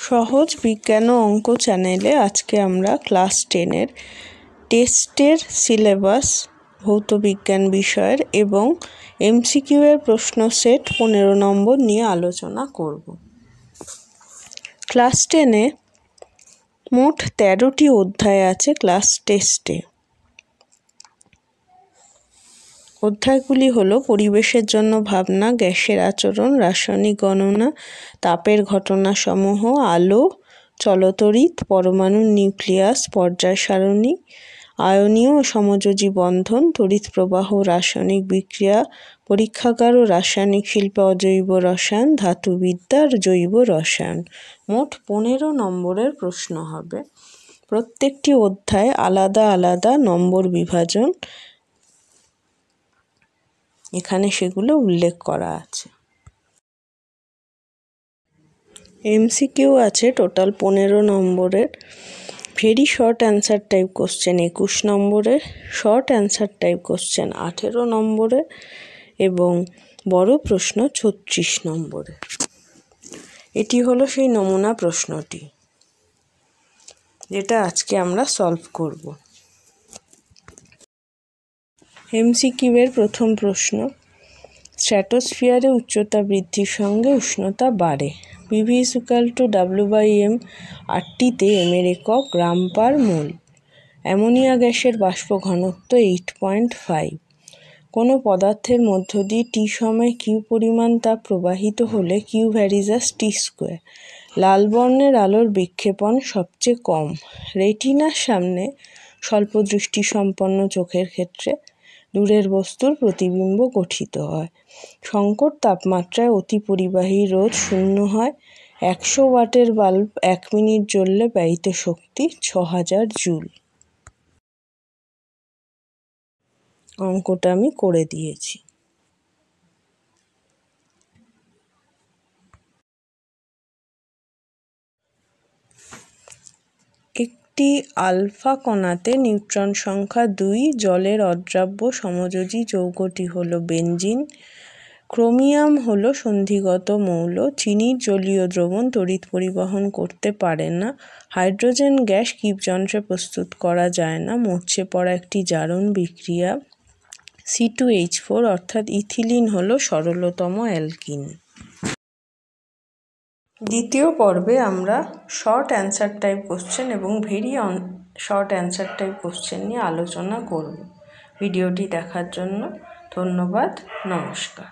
সহজ বিজ্ঞান ও অঙ্ক চ্যানেলে আজকে আমরা ক্লাস 10-এর টেস্টের সিলেবাস ভৌতবিজ্ঞান বিষয়ের এবং এমসিকিউ এর প্রশ্ন সেট 15 নম্বর নিয়ে আলোচনা করব। ক্লাস 10-এ মোট 13টি অধ্যায় আছে ক্লাস টেস্টে। অধ্যায়গুলি হলো পরিবেশের জন্য ভাবনা, গ্যাসের আচরণ, রাসায়নিক গণনা, তাপের ঘটনাসমূহ, আলো, চলতড়িৎ, পরমাণুর নিউক্লিয়াস, পর্যায় সারণী, আয়নীয় ও সমযোজী বন্ধন, তড়িৎ প্রবাহ, রাসায়নিক বিক্রিয়া, পরীক্ষাগার ও রাসায়নিক শিল্পে অজৈব রসায়ন, ধাতুবিদ্যা আর জৈব রসায়ন। মোট 15 নম্বরের প্রশ্ন হবে। প্রত্যেকটি অধ্যায় আলাদা আলাদা নম্বর বিভাজন এখানে সেগুলো উল্লেখ করা আছে। এমসিকিউ আছে টোটাল 15 নম্বরের। Very short answer type question 21 নম্বরের, শর্ট অ্যান্সার টাইপ কোশ্চেন 18 নম্বরের এবং বড় প্রশ্ন 36 নম্বরের। এটি হলো সেই নমুনা প্রশ্নটি যেটা আজকে আমরা সলভ করব। এমসিকিউ এর প্রথম প্রশ্ন, স্ট্র্যাটোস্ফিয়ারে উচ্চতা বৃদ্ধির সঙ্গে উষ্ণতা বাড়ে। PV = W/m। 8টিতে m এর একক গ্রাম পার মোল। অ্যামোনিয়া গ্যাসের বাষ্প ঘনত্ব 8.5। কোনো পদার্থের মধ্য দিয়ে টি সময় কিউ পরিমাণ তাপ প্রবাহিত হলে কিউ ভ্যারিজ অ্যাজ T²। লাল বর্ণের আলোর বিক্ষেপণ সবচেয়ে কম। রেটিনার সামনে স্বল্প দৃষ্টিসম্পন্ন চোখের ক্ষেত্রে দূরের বস্তুর প্রতিবিম্ব গঠিত হয়। সংকট তাপমাত্রায় অতি পরিবাহী রোধ 0 হয়। 100 ওয়াটের বাল্ব 1 মিনিট জ্বললে ব্যয়িত শক্তি 6000 জুল। অঙ্কটা আমি করে দিয়েছি। একটি আলফা কণাতে নিউট্রন সংখ্যা 2, জলের অদ্রাব্য সমযোজী যৌগটি হলো বেনজিন। ক্রোমিয়াম হলো সন্ধিগত মৌল। চিনির জলীয় দ্রবণ তড়িৎ পরিবহন করতে পারে না। হাইড্রোজেন গ্যাস কিপ যন্ত্রে প্রস্তুত করা যায় না। মরচে পড়া একটি জারণ বিক্রিয়া। C2H4 অর্থাৎ ইথিলিন হলো সরলতম অ্যালকিন। দ্বিতীয় পর্বে আমরা শর্ট অ্যান্সার টাইপ কোশ্চেন এবং very short answer type question নিয়ে আলোচনা করব। ভিডিওটি দেখার জন্য ধন্যবাদ। নমস্কার।